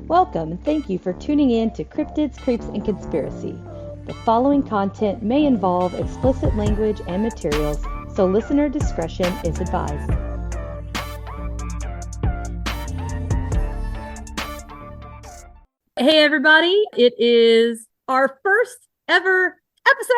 Welcome and thank you for tuning in to Cryptids, Creeps, and Conspiracy. The following content may involve explicit language and materials, so listener discretion is advised. Hey everybody, it is our first ever episode!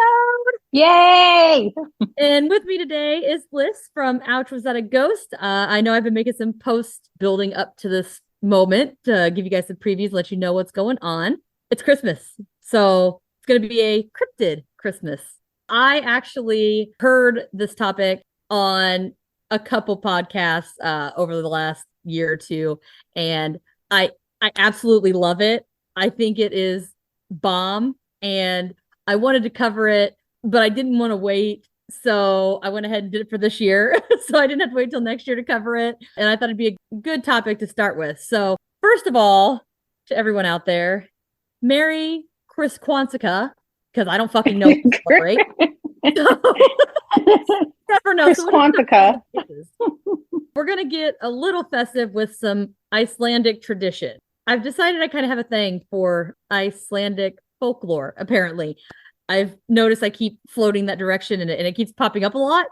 Yay! And with me today is Bliss from Ouch, Was That a Ghost? I know I've been making some posts building up to this moment to give you guys some previews, let you know what's going on. It's Christmas, so it's going to be a cryptid Christmas. I actually heard this topic on a couple podcasts over the last year or two, and I absolutely love it. I think it is bomb, and I wanted to cover it, but I didn't want to wait. So I went ahead and did it for this year. So I didn't have to wait till next year to cover it. And I thought it'd be a good topic to start with. So first of all, to everyone out there, Merry Chris Kwanzaa, because I don't fucking know what to celebrate. Never know. Chris Kwanzaa. We're going to get a little festive with some Icelandic tradition. I've decided I kind of have a thing for Icelandic folklore, apparently. I've noticed I keep floating that direction and it keeps popping up a lot.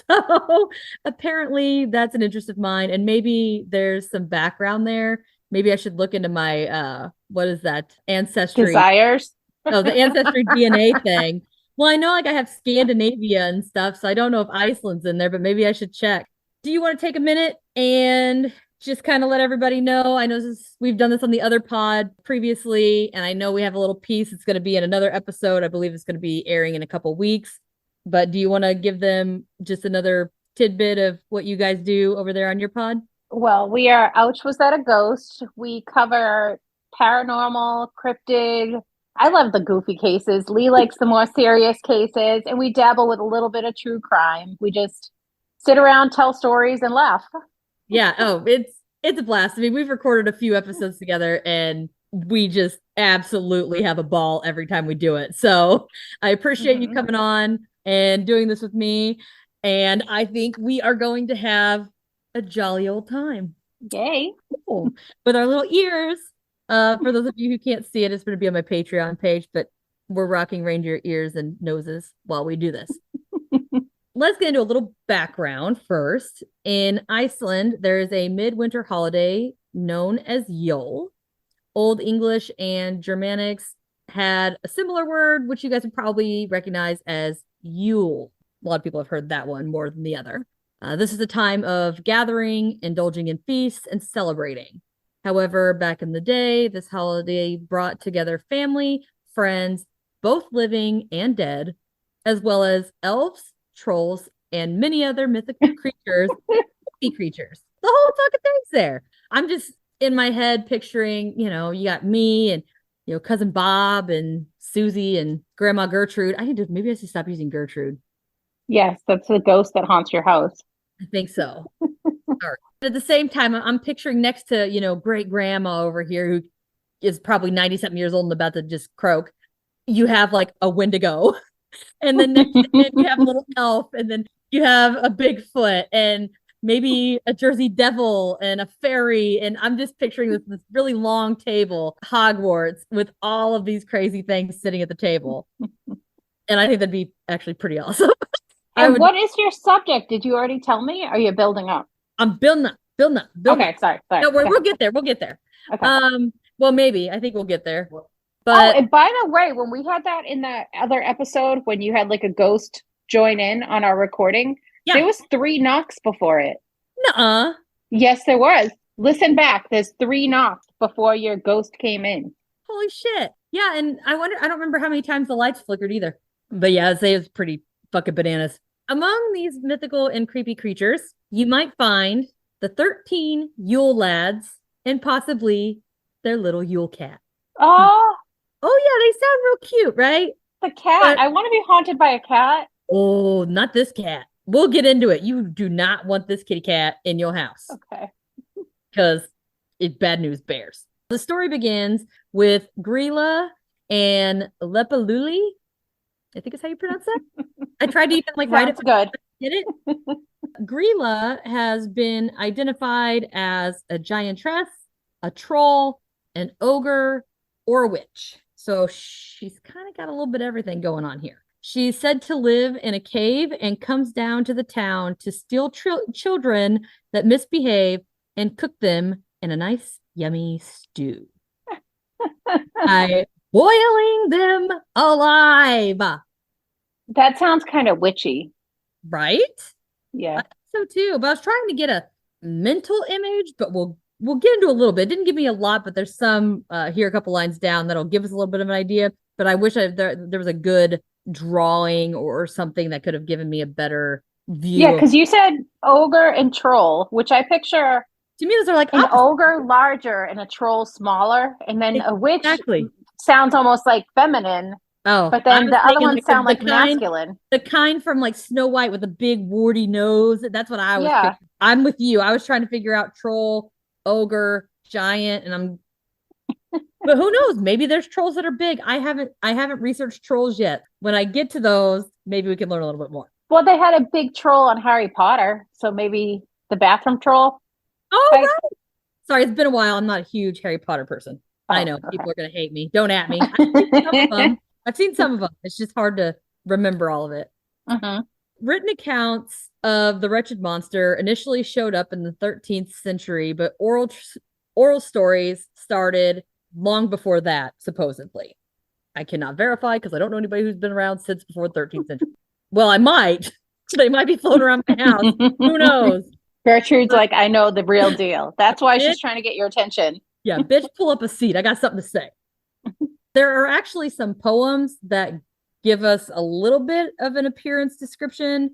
So apparently that's an interest of mine. And maybe there's some background there. Maybe I should look into my, what is that? Ancestry. Desires. Oh, the ancestry DNA thing. Well, I know like I have Scandinavia and stuff, so I don't know if Iceland's in there, but maybe I should check. Do you want to take a minute and just kind of let everybody know? I know we've done this on the other pod previously, and I know we have a little piece. It's going to be in another episode. I believe it's going to be airing in a couple weeks. But do you want to give them just another tidbit of what you guys do over there on your pod? Well, we are Ouch, Was That a Ghost? We cover paranormal, cryptid. I love the goofy cases. Lee likes the more serious cases, and we dabble with a little bit of true crime. We just sit around, tell stories, and laugh. Yeah. Oh, it's a blast. I mean, we've recorded a few episodes together and we just absolutely have a ball every time we do it. So I appreciate you coming on and doing this with me. And I think we are going to have a jolly old time. Yay. Cool. With our little ears. For those of you who can't see it, it's going to be on my Patreon page, but we're rocking reindeer ears and noses while we do this. Let's get into a little background first. In Iceland, there is a midwinter holiday known as Yule. Old English and Germanics had a similar word, which you guys would probably recognize as Yule. A lot of people have heard that one more than the other. This is a time of gathering, indulging in feasts, and celebrating. However, back in the day, this holiday brought together family, friends, both living and dead, as well as elves, trolls, and many other mythical creatures, creatures. The whole fucking thing's there. I'm just in my head picturing, you got me and, cousin Bob and Susie and Grandma Gertrude. Maybe I should stop using Gertrude. Yes, that's the ghost that haunts your house. I think so. Right. At the same time, I'm picturing next to, great grandma over here who is probably 90-something years old and about to just croak. You have like a Wendigo. And then next to it, you have a little elf, and then you have a Bigfoot, and maybe a Jersey Devil, and a fairy. And I'm just picturing this really long table, Hogwarts, with all of these crazy things sitting at the table. And I think that'd be actually pretty awesome. And what is your subject? Did you already tell me? Or are you building up? I'm building up. Okay, sorry. No, we'll get there. We'll get there. Okay. Well, maybe. I think we'll get there. But and by the way, when we had that in the other episode, when you had like a ghost join in on our recording, there was 3 knocks before it. Nuh-uh. Yes, there was. Listen back. There's 3 knocks before your ghost came in. Holy shit. Yeah, and I don't remember how many times the lights flickered either. But yeah, I'd say it's pretty fucking bananas. Among these mythical and creepy creatures, you might find the 13 Yule lads and possibly their little Yule cat. Oh, yeah, they sound real cute, right? The cat. I want to be haunted by a cat. Oh, not this cat. We'll get into it. You do not want this kitty cat in your house. Okay. Because it's bad news bears. The story begins with Grilla and Lepaluli. I think is how you pronounce that. I tried to even write it. Good. Get it? Grilla has been identified as a giantress, a troll, an ogre, or a witch. So she's kind of got a little bit of everything going on here. She's said to live in a cave and comes down to the town to steal children that misbehave and cook them in a nice, yummy stew. By boiling them alive. That sounds kind of witchy. Right? Yeah. I think so too. But I was trying to get a mental image, but we'll get into a little bit. It didn't give me a lot, but there's some here a couple lines down that'll give us a little bit of an idea. But I wish there was a good drawing or something that could have given me a better view. Yeah, because you said ogre and troll, which I picture to me those are like an ogre larger and a troll smaller, and then a witch sounds almost like feminine. Oh, but then the other ones sound like masculine. The kind from like Snow White with a big warty nose. That's what I was picturing. I'm with you. I was trying to figure out troll, ogre, giant, and but who knows? Maybe there's trolls that are big. I haven't researched trolls yet. When I get to those, maybe we can learn a little bit more. Well, they had a big troll on Harry Potter, so maybe the bathroom troll. Oh, right. Sorry, it's been a while. I'm not a huge Harry Potter person. I know people are going to hate me. Don't at me. I've seen some of them. It's just hard to remember all of it. Written accounts of the wretched monster initially showed up in the 13th century, but oral stories started long before that, supposedly. I cannot verify because I don't know anybody who's been around since before the 13th century. Well, I might. They might be floating around my house. Who knows? Gertrude's like, I know the real deal. That's why she's trying to get your attention. Yeah, bitch, pull up a seat. I got something to say. There are actually some poems that give us a little bit of an appearance description.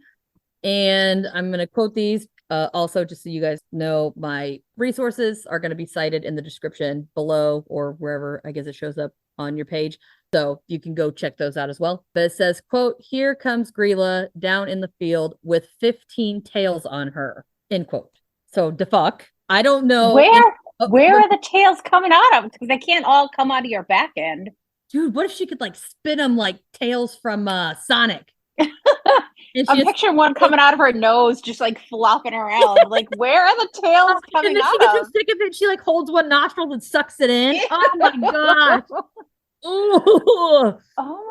And I'm going to quote these. Also, just so you guys know, my resources are going to be cited in the description below or wherever I guess it shows up on your page. So you can go check those out as well. But it says, quote, "Here comes Grilla down in the field with 15 tails on her," end quote. So the fuck. I don't know. Where are the tails coming out of? Because they can't all come out of your back end. Dude, what if she could like spin them like tails from Sonic? I'm picturing one coming out of her nose, just like flopping around. Like, where are the tails coming out of? And then she gets so sick of it, she like holds one nostril and sucks it in. Oh my gosh. Oh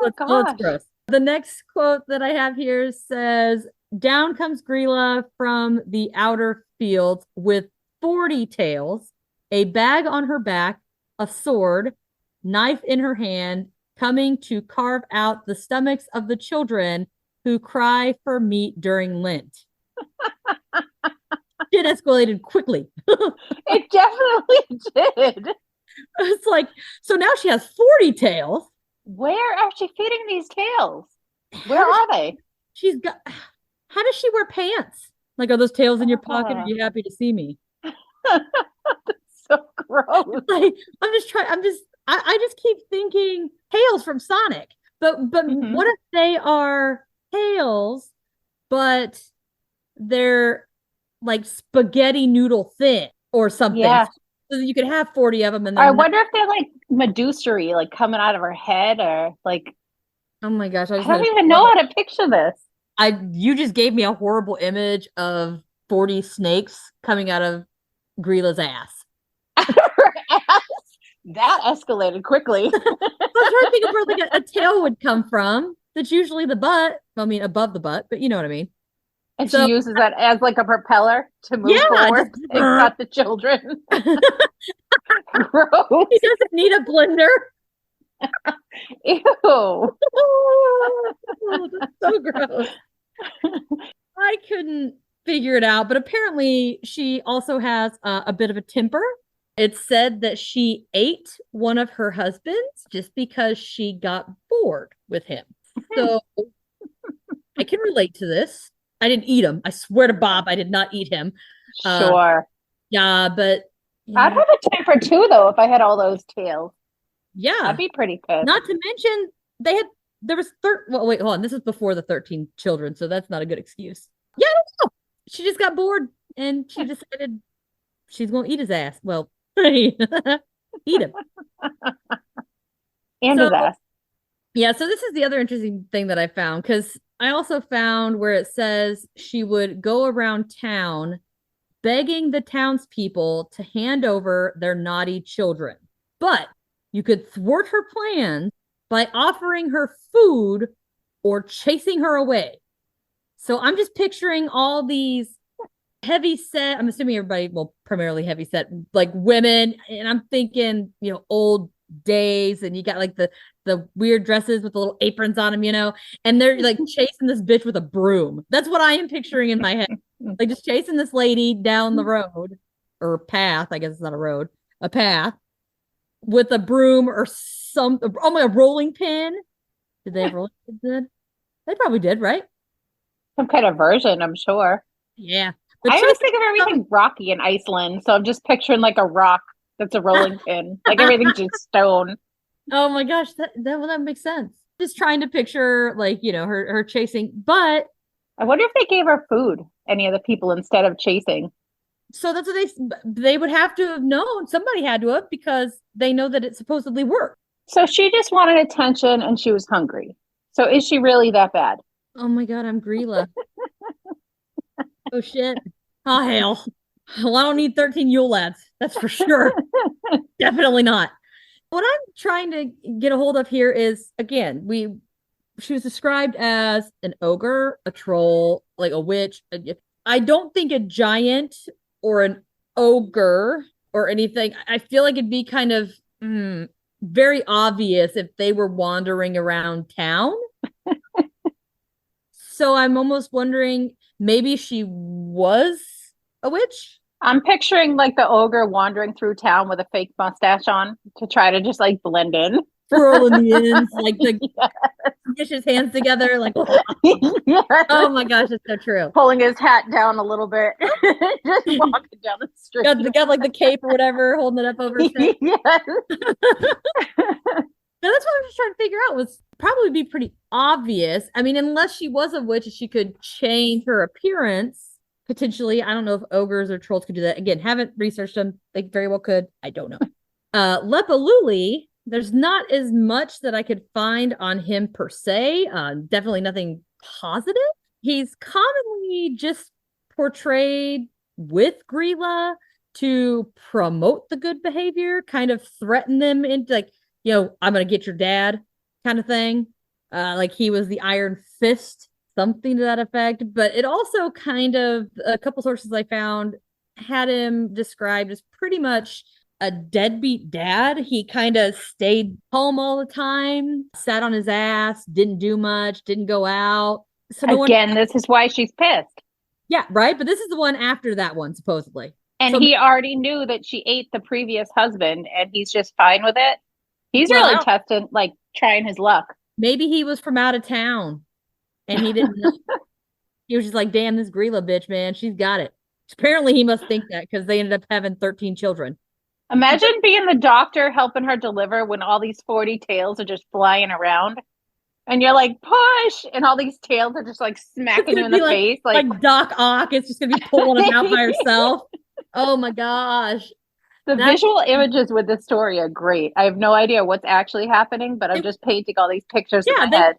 my gosh. That's gross. The next quote that I have here says, "Down comes Grilla from the outer fields with 40 tails, a bag on her back, a sword, knife in her hand, coming to carve out the stomachs of the children who cry for meat during Lent." It escalated quickly. It definitely did. It's like, so now she has 40 tails. Where are she feeding these tails? Where are they? How does she wear pants? Like, are those tails in your pocket? Are you happy to see me? So gross. Like, I just keep thinking tails from Sonic. But what if they are tails, but they're like spaghetti noodle thin or something? Yeah. So that you could have 40 of them. And I wonder if they're like Medusa-y, like coming out of her head, or like. Oh my gosh. I don't even know how to picture this. You just gave me a horrible image of 40 snakes coming out of Grilla's ass. Her ass? That escalated quickly. I was trying to think of where like a tail would come from. That's usually the butt. I mean, above the butt, but you know what I mean. And she uses that as like a propeller to move forward and cut the children. Gross. He doesn't need a blender. Ew. Oh, that's so gross. I couldn't figure it out, but apparently she also has a bit of a temper. It's said that she ate one of her husbands just because she got bored with him. So I can relate to this. I didn't eat him. I swear to Bob, I did not eat him. Sure. Yeah, but I'd have a temper too, though, if I had all those tails. Yeah, I'd be pretty pissed. Not to mention there was well, wait, hold on. This is before the 13 children, so that's not a good excuse. Yeah, I don't know. She just got bored and she decided she's gonna eat his ass. Well, eat him. And his ass. Yeah, so this is the other interesting thing that I found, because I also found where it says she would go around town begging the townspeople to hand over their naughty children. But you could thwart her plans by offering her food or chasing her away. So I'm just picturing all these heavy set, I'm assuming everybody, well, primarily heavy set, like women. And I'm thinking, old days, and you got like the weird dresses with the little aprons on them, and they're like chasing this bitch with a broom. That's what I am picturing in my head. Like just chasing this lady down the road or path. I guess it's not a road, a path with a broom or a rolling pin. Did they have rolling pins? They probably did, right? Some kind of version, I'm sure. Yeah. I always think of everything rocky in Iceland, so I'm just picturing like a rock that's a rolling pin. Like everything's just stone. Oh my gosh, that makes sense. Just trying to picture like, her chasing, but I wonder if they gave her food, any of the people, instead of chasing. So that's what they would have to have known. Somebody had to have, because they know that it supposedly worked. So she just wanted attention and she was hungry. So is she really that bad? Oh my God, I'm Grilla. Oh shit. Oh hell. Well, I don't need 13 Yule lads. That's for sure. Definitely not. What I'm trying to get a hold of here is, again, she was described as an ogre, a troll, like a witch. I don't think a giant or an ogre or anything. I feel like it'd be kind of very obvious if they were wandering around town. So I'm almost wondering, maybe she was a witch. I'm picturing like the ogre wandering through town with a fake mustache on to try to just like blend in. Twirling the ends, like push his hands together, like yes. Oh my gosh, it's so true. Pulling his hat down a little bit, just walking down the street. Got like the cape or whatever, holding it up over his head. Yes. Now, that's what I was trying to figure out, was probably be pretty obvious. I mean, unless she was a witch, she could change her appearance. Potentially, I don't know if ogres or trolls could do that. Again, haven't researched them. They very well could. I don't know. Lepaluli, there's not as much that I could find on him per se. Definitely nothing positive. He's commonly just portrayed with Grilla to promote the good behavior, kind of threaten them into like, I'm going to get your dad kind of thing. Like he was the Iron Fist, something to that effect. But it also kind of, a couple sources I found had him described as pretty much a deadbeat dad. He kind of stayed home all the time, sat on his ass, didn't do much, didn't go out. So this is why she's pissed. Yeah, right. But this is the one after that one, supposedly. And he already knew that she ate the previous husband and he's just fine with it. He's really testing, like trying his luck. Maybe he was from out of town and he didn't know. He was just like, damn, this Grilla bitch, man, she's got it. Apparently he must think that, because they ended up having 13 children. Imagine being the doctor helping her deliver when all these 40 tails are just flying around. And you're like, push! And all these tails are just like smacking you in the face. Like Doc Ock is just going to be pulling them out by herself. Oh my gosh. The visual images with this story are great. I have no idea what's actually happening, but I'm just painting all these pictures in my head.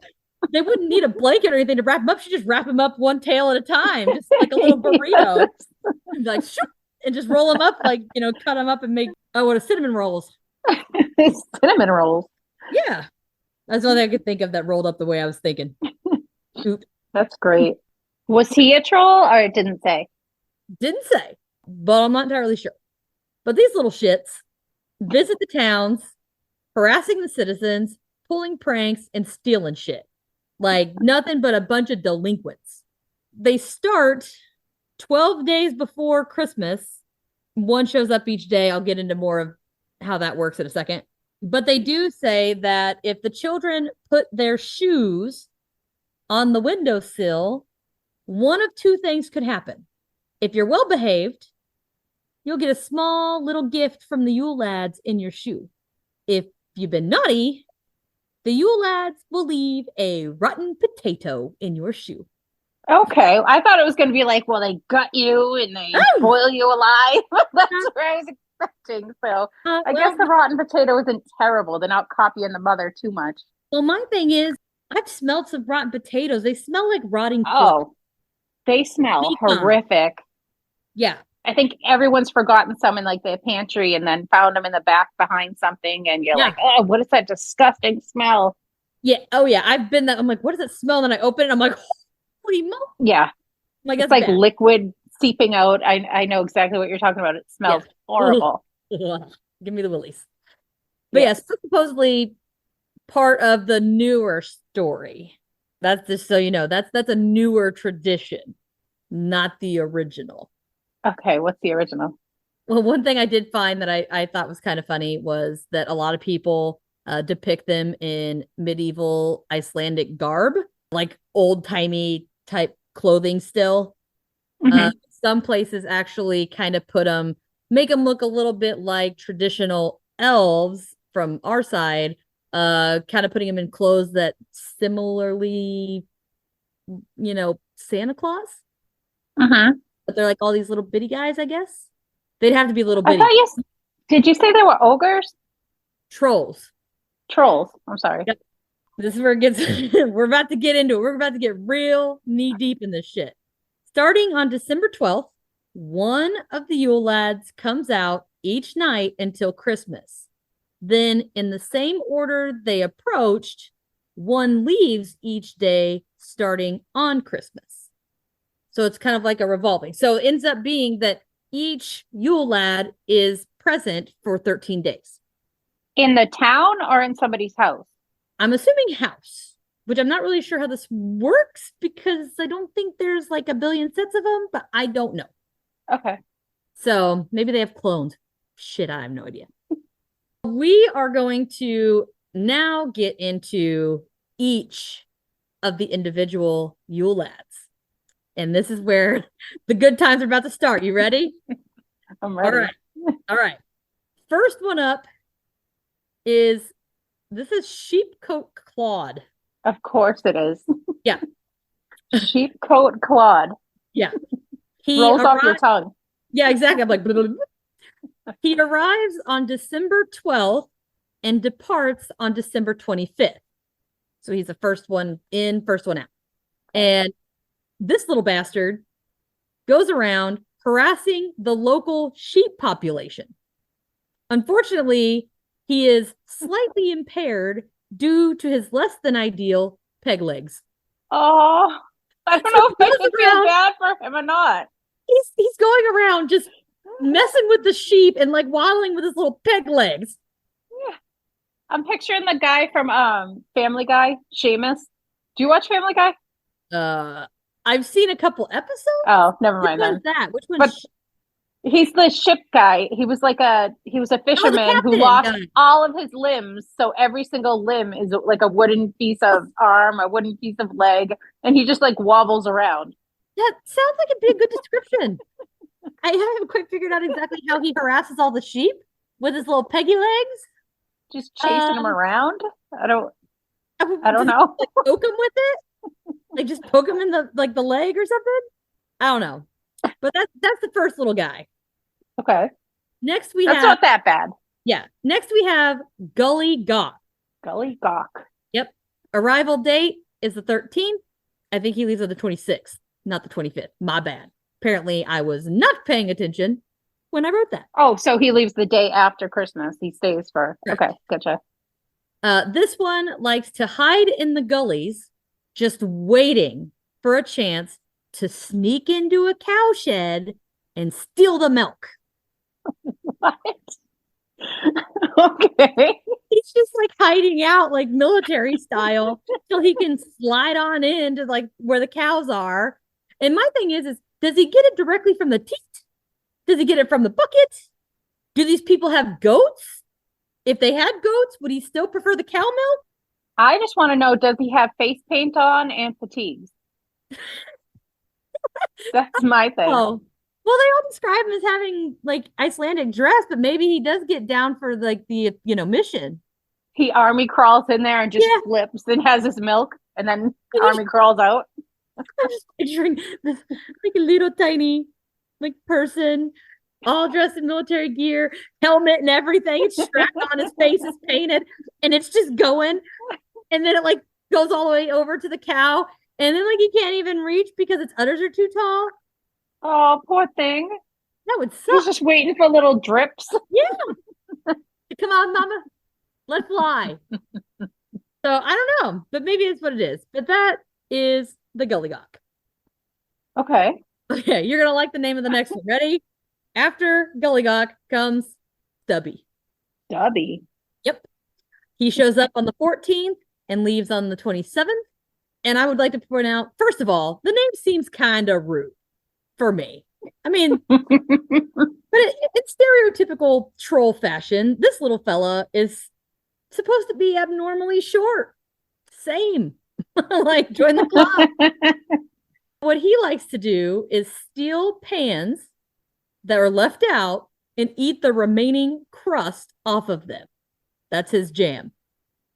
They wouldn't need a blanket or anything to wrap them up. She just wrap them up one tail at a time, just like a little burrito. And like, shoop, and just roll them up, like, cut them up and make, what a cinnamon rolls. Cinnamon rolls. Yeah. That's the only thing I could think of that rolled up the way I was thinking. Shoot. That's great. Was he a troll, or it didn't say? Didn't say, but I'm not entirely sure. But these little shits visit the towns, harassing the citizens, pulling pranks, and stealing shit. Like nothing but a bunch of delinquents. They start 12 days before Christmas. One shows up each day. I'll get into more of how that works in a second. But they do say that if the children put their shoes on the windowsill, one of two things could happen. If you're well behaved, you'll get a small little gift from the Yule lads in your shoe. If you've been naughty, the Yule lads will leave a rotten potato in your shoe. Okay. I thought it was going to be like, well, they gut you and they boil you alive. That's what I was expecting. So I guess the rotten potato isn't terrible. They're not copying the mother too much. Well, my thing is, I've smelled some rotten potatoes. They smell like rotting flesh. Oh, they smell Pecan. horrific. Yeah. I think everyone's forgotten some in like their pantry and then found them in the back behind something. And you're Yeah. like, oh, what is that disgusting smell? Yeah. Oh yeah. I've been that. I'm like, what does it smell? And then I open it. I'm like, holy moly. Yeah. Like, It's that's like bad. liquid seeping out. I know exactly what you're talking about. It smells Yes. horrible. Give me the willies. But Yeah. yes, supposedly part of the newer story. That's just so you know, that's a newer tradition, not the original. Okay. What's the original? Well, one thing I did find that I thought was kind of funny was that a lot of people depict them in medieval Icelandic garb, like old timey type clothing still. Mm-hmm. Some places actually kind of make them look a little bit like traditional elves from our side, kind of putting them in clothes that similarly, Santa Claus, Mm-hmm. but they're like all these little bitty guys, I guess. They'd have to be little I bitty thought did you say they were ogres? trolls. Trolls. I'm sorry. Yep. This is where it gets, we're about to get into it. We're about to get real knee deep in this shit. Starting on December 12th, one of the Yule lads comes out each night until Christmas. Then, in the same order they approached, one leaves each day starting on Christmas. So it's kind of like a revolving. So it ends up being that each Yule lad is present for 13 days. In the town or in somebody's house? I'm assuming house, which I'm not really sure how this works because I don't think there's like a billion sets of them, but I don't know. Okay. So maybe they have cloned. Shit, I have no idea. We are going to now get into each of the individual Yule lads. And this is where the good times are about to start. You ready? I'm ready. All right. All right. First one up is Sheepcoat Claude. Of course it is. Yeah. Sheepcoat Claude. Yeah. He rolls off your tongue. Yeah, exactly. I'm like, blah, blah, blah. He arrives on December 12th and departs on December 25th. So he's the first one in, first one out. And this little bastard goes around harassing the local sheep population. Unfortunately, he is slightly impaired due to his less than ideal peg legs. Oh, I don't know if I can feel bad for him or not. He's going around just messing with the sheep and like waddling with his little peg legs. Yeah. I'm picturing the guy from Family Guy, Seamus. Do you watch Family Guy? I've seen a couple episodes. Oh, never mind. Which one's that? Which one's but he's the ship guy. He was a fisherman who lost all of his limbs. So every single limb is like a wooden piece of arm, a wooden piece of leg, and he just like wobbles around. That sounds like it'd be a good description. I haven't quite figured out exactly how he harasses all the sheep with his little peggy legs. Just chasing them around. I don't know. Like, poke him with it? Like just poke him in the leg or something? I don't know. But that's the first little guy. Okay. Next that's not that bad. Yeah. Next we have Gully Gawk. Gully Gawk. Yep. Arrival date is the 13th. I think he leaves on the 26th, not the 25th. My bad. Apparently I was not paying attention when I wrote that. Oh, so he leaves the day after Christmas. He stays for okay, gotcha. This one likes to hide in the gullies, just waiting for a chance to sneak into a cow shed and steal the milk. What? Okay. He's just like hiding out like military style till he can slide on into like where the cows are. And my thing is does he get it directly from the teat? Does he get it from the bucket? Do these people have goats? If they had goats, would he still prefer the cow milk? I just want to know, does he have face paint on and fatigues? That's my thing. Oh, well, they all describe him as having like Icelandic dress, but maybe he does get down for like the mission. He army crawls in there and just flips and has his milk, and then army crawls out. I'm just picturing this like a little tiny like person, all dressed in military gear, helmet and everything. It's strapped on, his face is painted, and it's just going. And then it like goes all the way over to the cow, and then like he can't even reach because its udders are too tall. Oh, poor thing. That would He's suck. just waiting for little drips. Yeah. Come on, mama. Let's fly. So I don't know, but maybe it's what it is. But that is the Gullygawk. Okay. Okay, you're gonna like the name of the next one. Ready? After Gullygawk comes Stubby. Stubby. Yep. He shows up on the 14th and leaves on the 27th. And I would like to point out, first of all, the name seems kind of rude for me. I mean, but it's stereotypical troll fashion. This little fella is supposed to be abnormally short. Same. Like, join the club. What he likes to do is steal pans that are left out and eat the remaining crust off of them. That's his jam.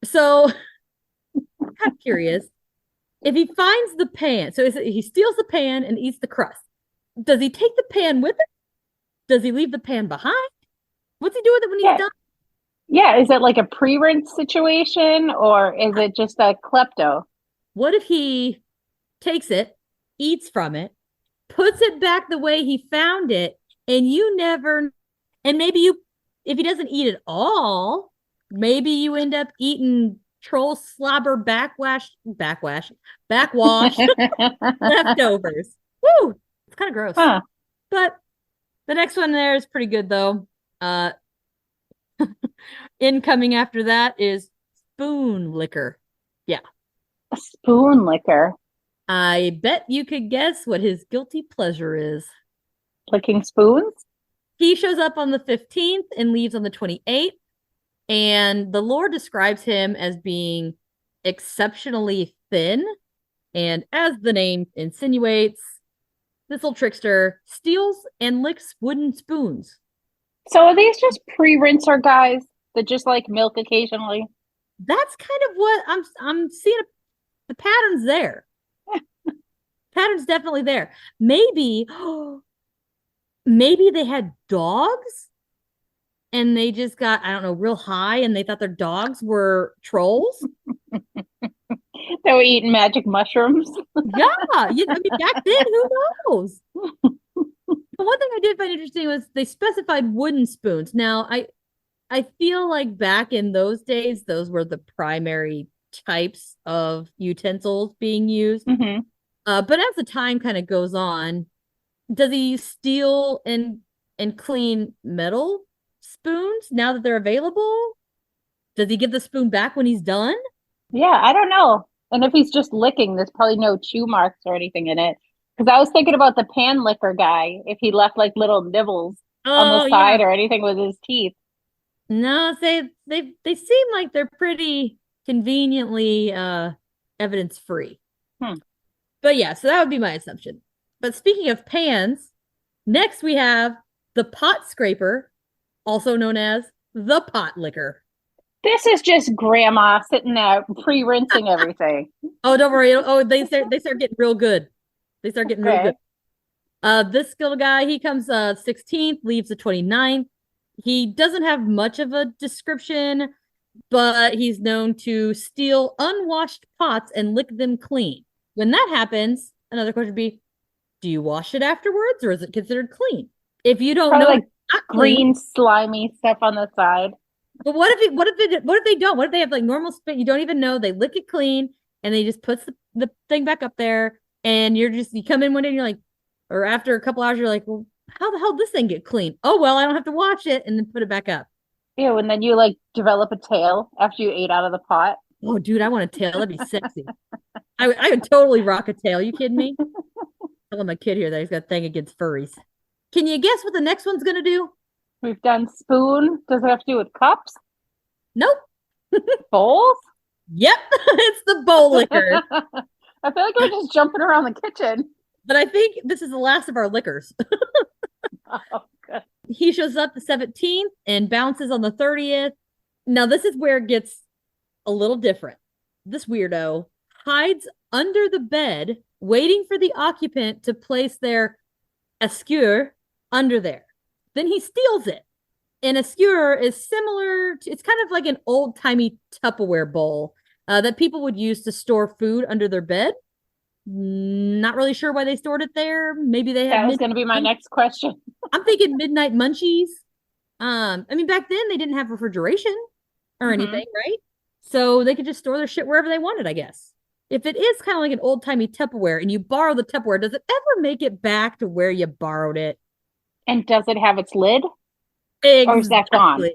So I'm curious, if he finds the pan, so he steals the pan and eats the crust, does he take the pan with him? Does he leave the pan behind? What's he do with it when he's done? Yeah, is it like a pre-rinse situation or is it just a klepto? What if he takes it, eats from it, puts it back the way he found it, and you never, and maybe you, if he doesn't eat it all, maybe you end up eating troll slobber backwash leftovers. Woo! It's kind of gross. Huh. But the next one there is pretty good though. Incoming after that is spoon liquor. Yeah. A spoon liquor. I bet you could guess what his guilty pleasure is. Licking spoons? He shows up on the 15th and leaves on the 28th. And the lore describes him as being exceptionally thin. And as the name insinuates, this little trickster steals and licks wooden spoons. So are these just pre-rinser guys that just like milk occasionally? That's kind of what I'm seeing. The pattern's there. Pattern's definitely there. Maybe they had dogs and they just got, I don't know, real high and they thought their dogs were trolls. They were eating magic mushrooms. Yeah. I mean, back then, who knows? The one thing I did find interesting was they specified wooden spoons. Now, I feel like back in those days, those were the primary types of utensils being used. Mm-hmm. But as the time kind of goes on, does he steal and clean metal spoons now that they're available? Does he give the spoon back when he's done? Yeah, I don't know. And if he's just licking, there's probably no chew marks or anything in it. Because I was thinking about the pan licker guy, if he left like little nibbles on the side or anything with his teeth. No, they seem like they're pretty conveniently evidence free. But yeah, so that would be my assumption. But speaking of pans, next we have the pot scraper, also known as the pot licker. This is just grandma sitting there pre-rinsing everything. Oh, don't worry. Oh, they start getting real good. They start getting real good. This little guy, he comes 16th, leaves the 29th. He doesn't have much of a description, but he's known to steal unwashed pots and lick them clean. When that happens, another question would be, do you wash it afterwards or is it considered clean? If you don't know, like green slimy stuff on the side. But what if they don't? What if they have like normal spit? You don't even know. They lick it clean and they just puts the thing back up there and you come in one day and you're like, or after a couple hours, you're like, well, how the hell did this thing get clean? Oh, well, I don't have to wash it and then put it back up. Ew, and then you like develop a tail after you ate out of the pot. Oh, dude, I want a tail. That'd be sexy. I would totally rock a tail. You kidding me? Telling my kid here that he's got a thing against furries. Can you guess what the next one's going to do? We've done spoon. Does it have to do with cups? Nope. Bowls? Yep. It's the bowl liquor. I feel like we're just jumping around the kitchen. But I think this is the last of our liquors. Oh, good. He shows up the 17th and bounces on the 30th. Now, this is where it gets a little different. This weirdo hides under the bed, waiting for the occupant to place their esker under there. Then he steals it. An esker is similar to, it's kind of like an old-timey Tupperware bowl. that people would use to store food under their bed. Not really sure why they stored it there. Maybe they had That was going to be my next question. I'm thinking midnight munchies. I mean, back then they didn't have refrigeration or anything, right? So they could just store their shit wherever they wanted, I guess. If it is kind of like an old-timey Tupperware and you borrow the Tupperware, does it ever make it back to where you borrowed it? And does it have its lid? Exactly. Or is that gone?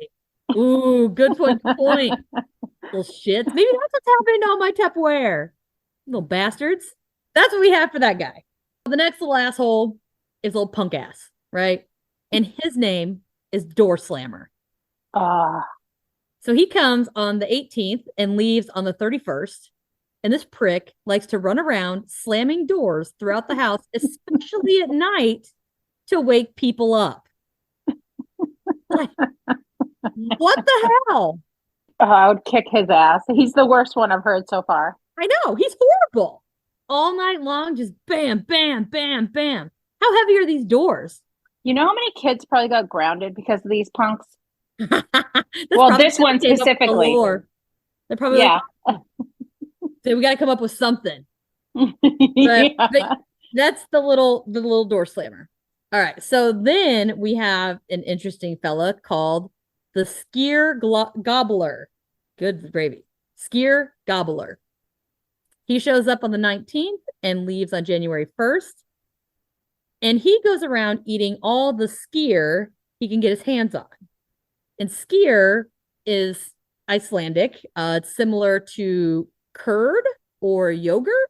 Ooh, good point. Little shits. Maybe that's what's happening to all my Tupperware. Little bastards. That's what we have for that guy. The next little asshole is little punk ass, right? And his name is Door Slammer. So he comes on the 18th and leaves on the 31st. And this prick likes to run around slamming doors throughout the house, especially at night, to wake people up. Like, what the hell? I would kick his ass. He's the worst one I've heard so far. I know. He's horrible. All night long, just bam, bam, bam, bam. How heavy are these doors? You know how many kids probably got grounded because of these punks? Well, this one specifically. They're probably like, so we got to come up with something. That's the little door slammer. All right. So then we have an interesting fella called the Skier Gobbler. Good gravy. Skier Gobbler. He shows up on the 19th and leaves on January 1st. And he goes around eating all the skier he can get his hands on. And skier is Icelandic. It's similar to curd or yogurt.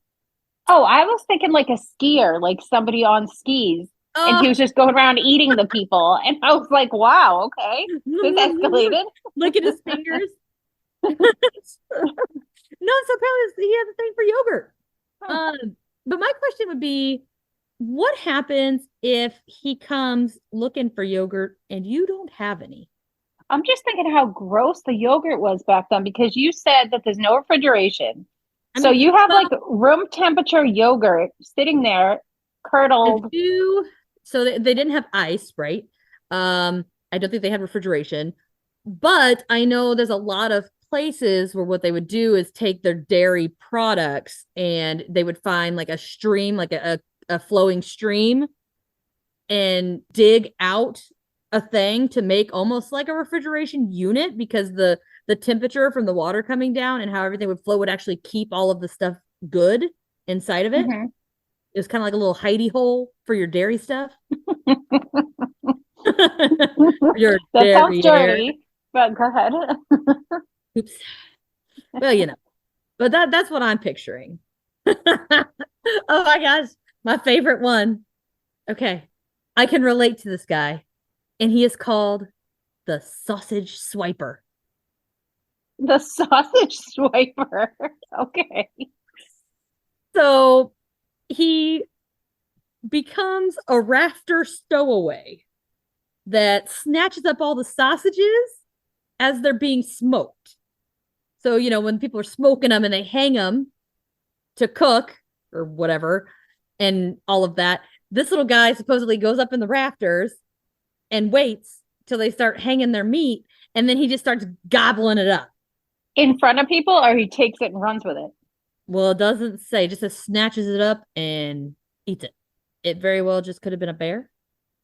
Oh, I was thinking like a skier, like somebody on skis. And he was just going around eating the people. And I was like, wow, okay. This escalated. Look at his fingers. No, so apparently he has a thing for yogurt. But my question would be, what happens if he comes looking for yogurt and you don't have any? I'm just thinking how gross the yogurt was back then, because you said that there's no refrigeration. So you have like room temperature yogurt sitting there, curdled. So they didn't have ice, right? I don't think they had refrigeration. But I know there's a lot of places where what they would do is take their dairy products and they would find like a stream, like a flowing stream, and dig out a thing to make almost like a refrigeration unit, because the temperature from the water coming down and how everything would flow would actually keep all of the stuff good inside of it. It was kind of like a little hidey hole for your dairy stuff. That sounds dirty, but go ahead. Oops. Well, but that's what I'm picturing. Oh my gosh, my favorite one. Okay, I can relate to this guy, and he is called the Sausage Swiper. The Sausage Swiper. Okay. So he becomes a rafter stowaway that snatches up all the sausages as they're being smoked. So, when people are smoking them and they hang them to cook or whatever and all of that, this little guy supposedly goes up in the rafters and waits till they start hanging their meat, and then he just starts gobbling it up. In front of people, or he takes it and runs with it? Well, it doesn't say. It just says snatches it up and eats it. It very well just could have been a bear.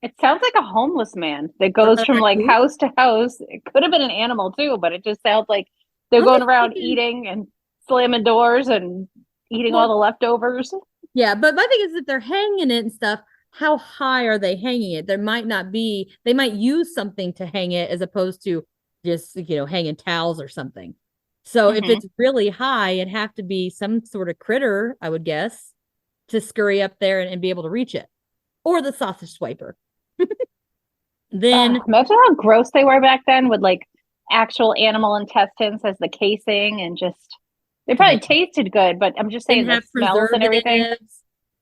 It sounds like a homeless man that goes from like house to house. It could have been an animal too, but it just sounds like they're going around eating and slamming doors and eating all the leftovers. Yeah, but my thing is, if they're hanging it and stuff, how high are they hanging it? They might use something to hang it as opposed to just, hanging towels or something. So if it's really high, it'd have to be some sort of critter, I would guess, to scurry up there and be able to reach it. Or the sausage swiper. Then imagine how gross they were back then with like actual animal intestines as the casing, and just they probably tasted good, but I'm just saying the smells and everything.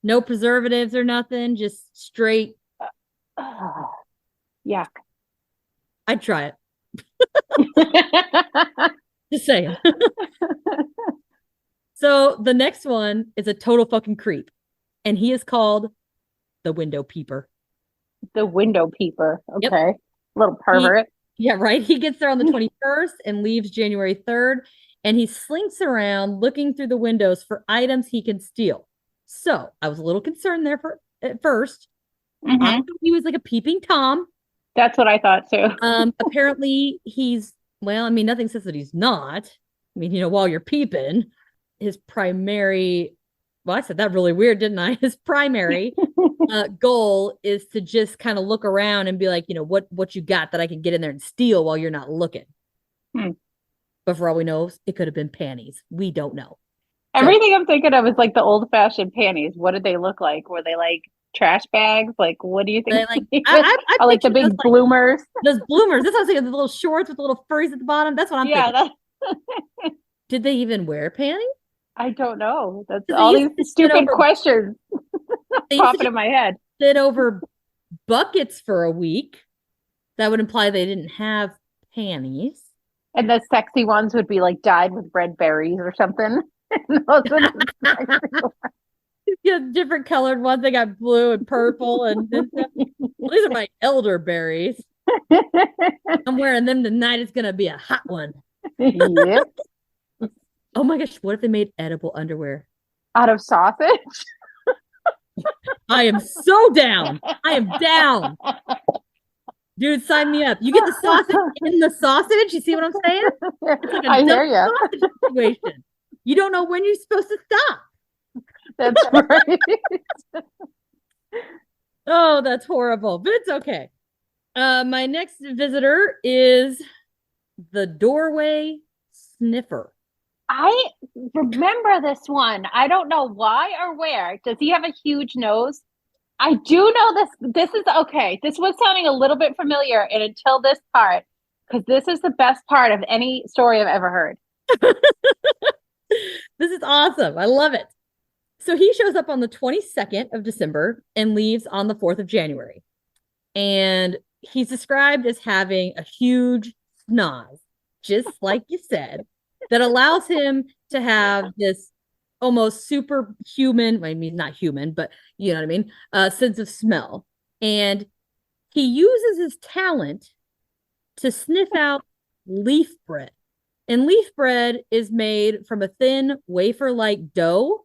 No preservatives or nothing, just straight yuck. I'd try it. Just saying. So the next one is a total fucking creep, and he is called the Window Peeper. The Window Peeper. Okay. Yep. Little pervert. Yeah, right. He gets there on the 21st and leaves January 3rd, and he slinks around looking through the windows for items he can steal. So I was a little concerned there at first. I Hmm. thought he was like a peeping Tom. That's what I thought too. Apparently he's, well, I mean, nothing says that he's not. I mean, while you're peeping, his primary, well, I said that really weird, didn't I? His primary goal is to just kind of look around and be like, what you got that I can get in there and steal while you're not looking. Hmm. But for all we know, it could have been panties. We don't know. Everything I'm thinking of is like the old fashioned panties. What did they look like? Were they like trash bags? Like, what do you think? Like, Or like the picture big bloomers? those bloomers. That's what I'm saying. The little shorts with the little furries at the bottom. That's what I'm Yeah, thinking. Did they even wear panties? I don't know. That's They all used these to sit stupid over, questions they used to popping in my head. sit over buckets for a week. That would imply they didn't have panties. And the sexy ones would be like dyed with red berries or something. Those are the sexy Different colored ones. They got blue and purple and stuff. Well, these are my elderberries. ones. I'm wearing them tonight. It's gonna be a hot one. Yep. Oh my gosh, what if they made edible underwear? Out of sausage. I am so down. I am down. Dude, sign me up. You get the sausage in the sausage. You see what I'm saying? It's like a I hear double you. sausage situation. You don't know when you're supposed to stop. That's right. Oh, that's horrible, but it's okay. My next visitor is the doorway sniffer. I remember this one. I don't know why or where. Does he have a huge nose? I do know this. This is okay. This was sounding a little bit familiar, and until this part, because this is the best part of any story I've ever heard. This is awesome. I love it. So he shows up on the 22nd of December and leaves on the 4th of January. And he's described as having a huge snoz, just like you said, that allows him to have this almost superhuman, I mean, not human, but you know what I mean, sense of smell. And he uses his talent to sniff out leaf bread. And leaf bread is made from a thin wafer-like dough.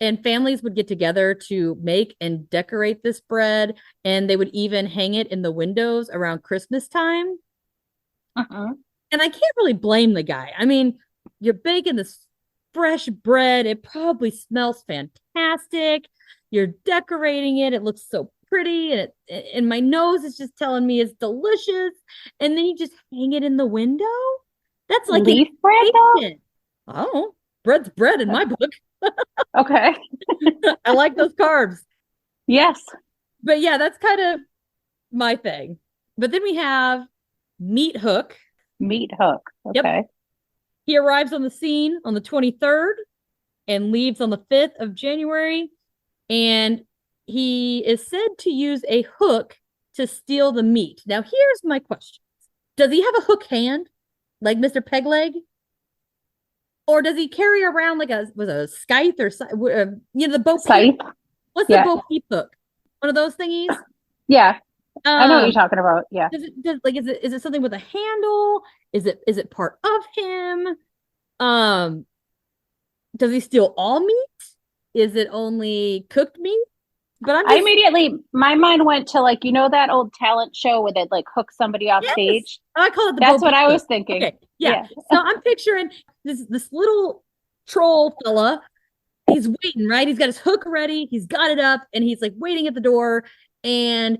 And families would get together to make and decorate this bread. And they would even hang it in the windows around Christmas time. Uh-uh. And I can't really blame the guy. I mean, you're baking this fresh bread. It probably smells fantastic. You're decorating it. It looks so pretty. And my nose is just telling me it's delicious. And then you just hang it in the window. That's like leaf bread, though? Oh, bread's bread in my book. Okay. I like those carbs. Yes. But yeah, that's kind of my thing. But then we have Meat Hook. Meat hook. Okay. Yep. He arrives on the scene on the 23rd and leaves on the 5th of January. And he is said to use a hook to steal the meat. Now, here's my question. Does he have a hook hand like Mr. Pegleg? Or does he carry around like a scythe or the Bo Scythe? Peep? What's Yeah. the Bo Peep hook? One of those thingies? Yeah. I know what you're talking about. Yeah. Is it something with a handle? Is it part of him? Does he steal all meat? Is it only cooked meat? But I immediately, my mind went to like, that old talent show where they'd like hook somebody off stage. I call it the That's Bo what Peep I was hook. thinking. Okay. Yeah. So I'm picturing this little troll fella. He's waiting, right? He's got his hook ready. He's got it up and he's like waiting at the door and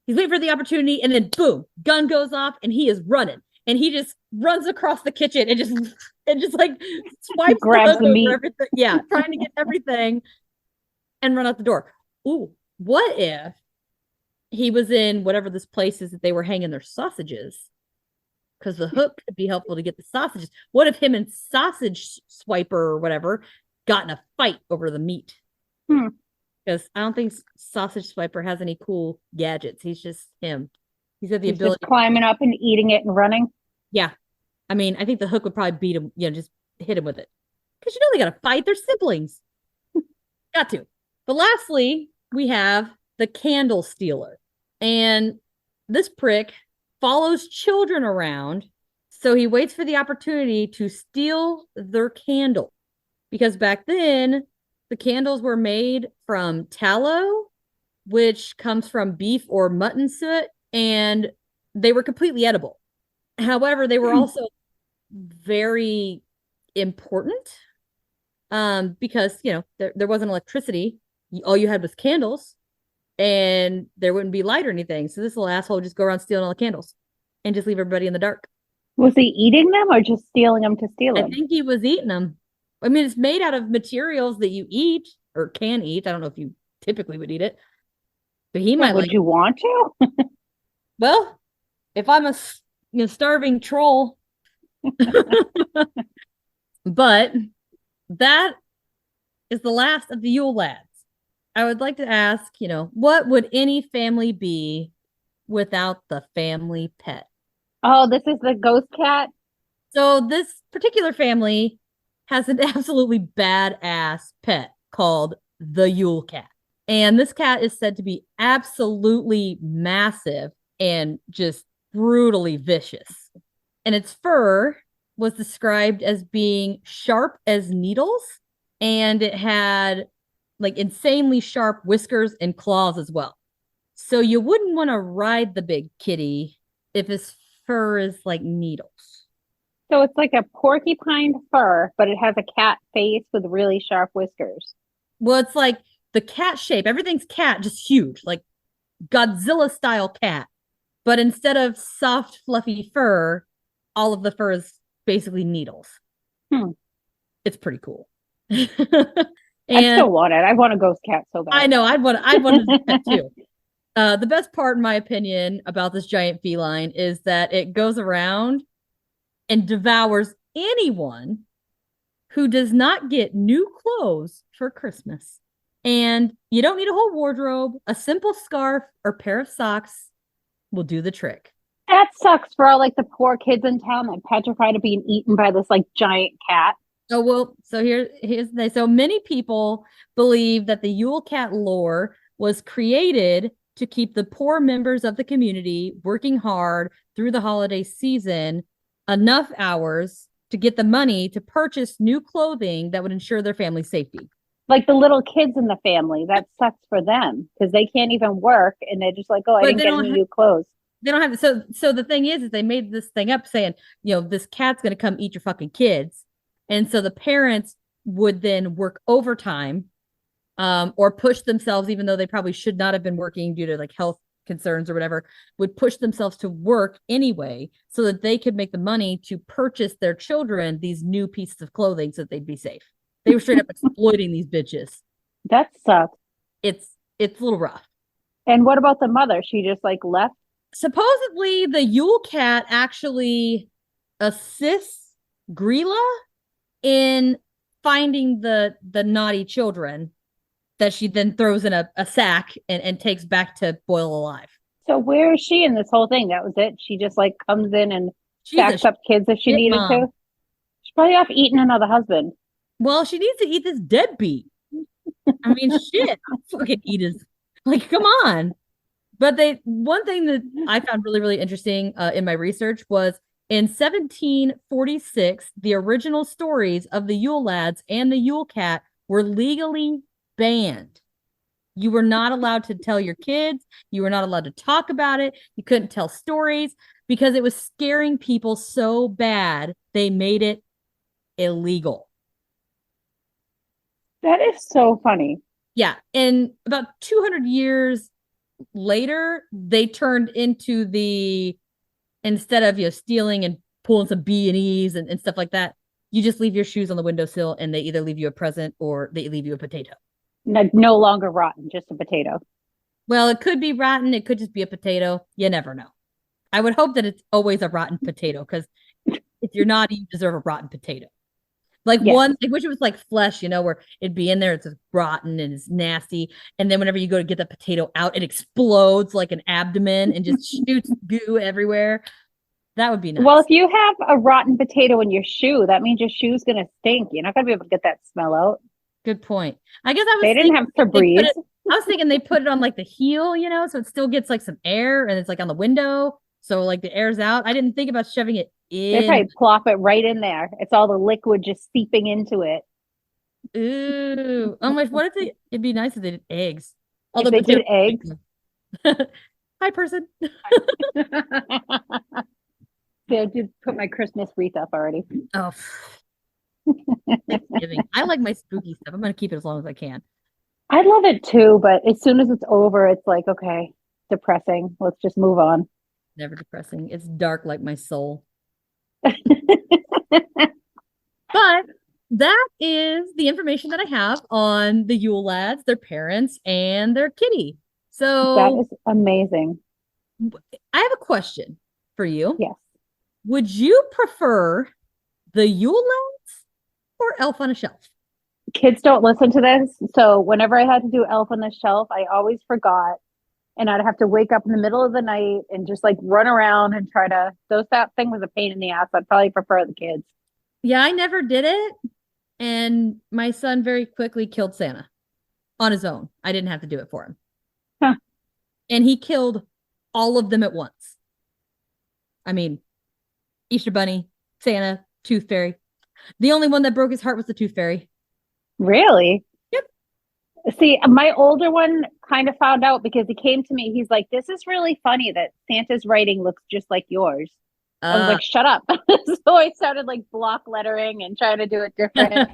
he's waiting for the opportunity. And then boom, gun goes off and he is running. And he just runs across the kitchen and just like swipes grabs the meat. everything. Yeah, trying to get everything and run out the door. Ooh, what if he was in whatever this place is that they were hanging their sausages? Because the hook could be helpful to get the sausages. What if him and Sausage Swiper or whatever got in a fight over the meat? Because I don't think Sausage Swiper has any cool gadgets. He's just him. He's got the ability just climbing up and eating it and running. Yeah. I mean, I think the hook would probably beat him, just hit him with it. Because they got to fight. They're siblings. Got to. But lastly, we have the Candle Stealer. And this prick follows children around. So he waits for the opportunity to steal their candle. Because back then, the candles were made from tallow, which comes from beef or mutton soot, and they were completely edible. However, they were also very important because, there wasn't electricity. All you had was candles, and there wouldn't be light or anything. So this little asshole would just go around stealing all the candles and just leave everybody in the dark. Was he eating them or just stealing them to steal them? I think he was eating them. I mean, it's made out of materials that you eat or can eat. I don't know if you typically would eat it, but he might. Would you want to? Well, if I'm a starving troll, but that is the last of the Yule lads. I would like to ask, what would any family be without the family pet? Oh, this is the ghost cat? So this particular family has an absolutely badass pet called the Yule cat. And this cat is said to be absolutely massive and just brutally vicious. And its fur was described as being sharp as needles, and it had like insanely sharp whiskers and claws as well. So you wouldn't want to ride the big kitty if his fur is like needles. So it's like a porcupine fur, but it has a cat face with really sharp whiskers. Well, it's like the cat shape. Everything's cat, just huge, like Godzilla style cat. But instead of soft, fluffy fur, all of the fur is basically needles. It's pretty cool. I still want it. I want a ghost cat so bad. I know. I'd want it too. The best part, in my opinion, about this giant feline is that it goes around and devours anyone who does not get new clothes for Christmas. And you don't need a whole wardrobe. A simple scarf or pair of socks will do the trick. That sucks for all like the poor kids in town that petrified of being eaten by this like giant cat. Oh, well, so here's the thing. So many people believe that the Yule cat lore was created to keep the poor members of the community working hard through the holiday season, enough hours to get the money to purchase new clothing that would ensure their family's safety. Like the little kids in the family, that sucks for them because they can't even work and they're just like, oh, I didn't get any new clothes. They don't have so the thing is they made this thing up saying, this cat's gonna come eat your fucking kids. And so the parents would then work overtime or push themselves, even though they probably should not have been working due to like health concerns or whatever, would push themselves to work anyway so that they could make the money to purchase their children these new pieces of clothing so that they'd be safe. They were straight up exploiting these bitches. That sucks. It's a little rough. And what about the mother? She just like left? Supposedly the Yule cat actually assists Grilla in finding the naughty children that she then throws in a sack and takes back to boil alive. So where is she in this whole thing? That was it? She just like comes in and backs up kids if she needed to? She's probably off eating another husband. Well, she needs to eat this deadbeat. I mean, shit. Fucking eat his. Like, come on. But one thing that I found really, really interesting in my research was in 1746, the original stories of the Yule lads and the Yule cat were legally banned. You were not allowed to tell your kids. You were not allowed to talk about it. You couldn't tell stories because it was scaring people so bad, they made it illegal. That is so funny. Yeah. And about 200 years later, they turned into instead of stealing and pulling some B&Es and stuff like that, you just leave your shoes on the windowsill and they either leave you a present or they leave you a potato. No longer rotten, just a potato. Well, it could be rotten. It could just be a potato. You never know. I would hope that it's always a rotten potato because if you're not, you deserve a rotten potato. Like one, I wish it was like flesh, where it'd be in there, it's just rotten and it's nasty. And then whenever you go to get the potato out, it explodes like an abdomen and just shoots goo everywhere. That would be nice. Well, if you have a rotten potato in your shoe, that means your shoe's going to stink. You're not going to be able to get that smell out. Good point. I guess they didn't have Febreze. I was thinking they put it on like the heel, so it still gets like some air and it's like on the window. So like the air's out. I didn't think about shoving it They in. probably plop it right in there. It's all the liquid just seeping into it. Ooh. Oh my, what if it'd be nice if they did eggs. If they did eggs. Hi, person. Yeah, I did put my Christmas wreath up already. Oh, Thanksgiving. I like my spooky stuff. I'm gonna keep it as long as I can. I love it too, but as soon as it's over, it's like, okay, depressing. Let's just move on. Never depressing. It's dark like my soul. But that is the information that I have on the Yule lads, their parents, and their kitty. So That is amazing. I have a question for you. Yes. Would you prefer the Yule lads or Elf on a Shelf? Kids don't listen to this. So whenever I had to do Elf on the Shelf, I always forgot. And I'd have to wake up in the middle of the night and just like run around and try to, that thing was a pain in the ass. I'd probably prefer the kids. Yeah, I never did it. And my son very quickly killed Santa on his own. I didn't have to do it for him. Huh. And he killed all of them at once. I mean, Easter Bunny, Santa, Tooth Fairy. The only one that broke his heart was the Tooth Fairy. Really? Yep. See, my older one kind of found out because he came to me. He's like, this is really funny that Santa's writing looks just like yours. I was like, shut up. So I started like block lettering and trying to do it different.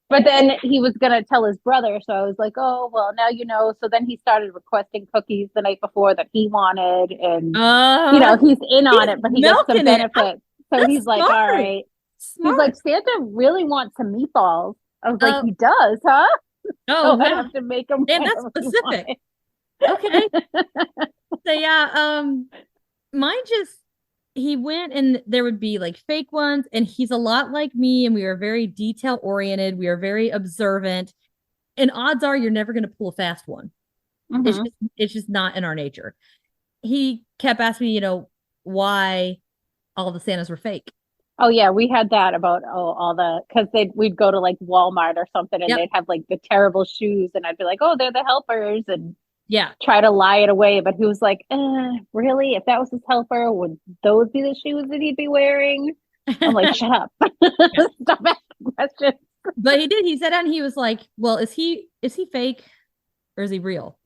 But then he was going to tell his brother. So I was like, oh, well, now you know. So then he started requesting cookies the night before that he wanted. And, you know, he's in on it, but he gets some benefits. So he's like, all right. Smart. He's like, Santa really wants some meatballs. I was like, he does, huh? Oh, so I have to make him. Damn, that's specific. Okay. So yeah, mine just, he went and there would be like fake ones, and he's a lot like me, and we are very detail oriented. We are very observant, and odds are you're never going to pull a fast one. Mm-hmm. It's just not in our nature. He kept asking me, you know, why all the Santas were fake. Oh yeah, we had that about all the, because we'd go to like Walmart or something, and they'd have like the terrible shoes, and I'd be like, oh, they're the helpers, and try to lie it away. But he was like, really? If that was his helper, would those be the shoes that he'd be wearing? I'm like, shut up. Stop asking questions. But he did. He said, and he was like, well, is he fake or is he real?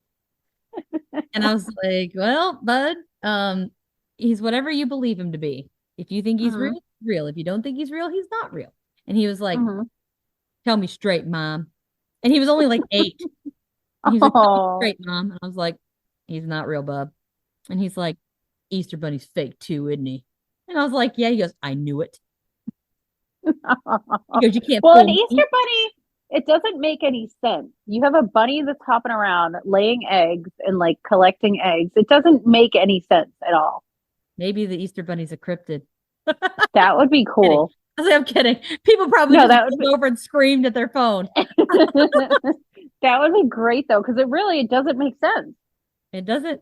And I was like, well, bud, he's whatever you believe him to be. If you think he's real. If you don't think he's real, he's not real. And he was like, tell me straight, Mom. And he was only like 8. He's like, tell me straight, Mom. And I was like, he's not real, bub. And he's like, Easter Bunny's fake too, isn't he? And I was like, yeah. He goes, I knew it. He goes, you can't. Well, an Easter Bunny, it doesn't make any sense. You have a bunny that's hopping around laying eggs and like collecting eggs. It doesn't make any sense at all. Maybe the Easter Bunny's a cryptid. That would be cool. I'm kidding. People probably just went over and screamed at their phone. That would be great though, because it doesn't make sense. It doesn't.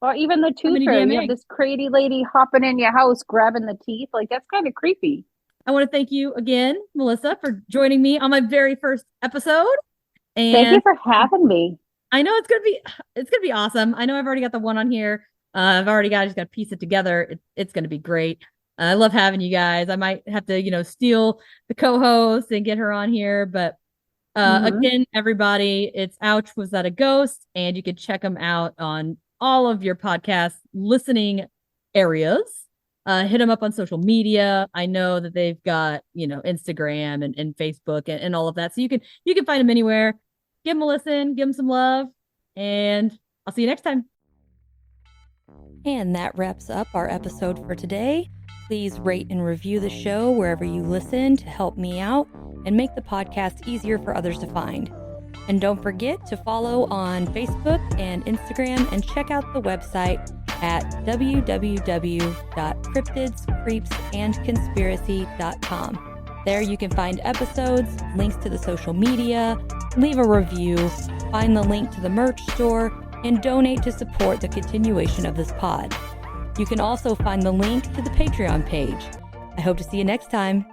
Or even the Tooth Fairy. You have this crazy lady hopping in your house, grabbing the teeth. Like, that's kind of creepy. I want to thank you again, Melissa, for joining me on my very first episode. And thank you for having me. I know it's gonna be awesome. I know I've already got the one on here. I just got to piece it together. It's gonna be great. I love having you guys. I might have to, steal the co-host and get her on here, but again, everybody, it's Ouch, Was That a Ghost? And you can check them out on all of your podcast listening areas. Hit them up on social media. I know that they've got, Instagram and Facebook and all of that. So you can find them anywhere. Give them a listen, give them some love, and I'll see you next time. And that wraps up our episode for today. Please rate and review the show wherever you listen to help me out and make the podcast easier for others to find. And don't forget to follow on Facebook and Instagram, and check out the website at www.cryptidscreepsandconspiracy.com. There you can find episodes, links to the social media, leave a review, find the link to the merch store, and donate to support the continuation of this pod. You can also find the link to the Patreon page. I hope to see you next time.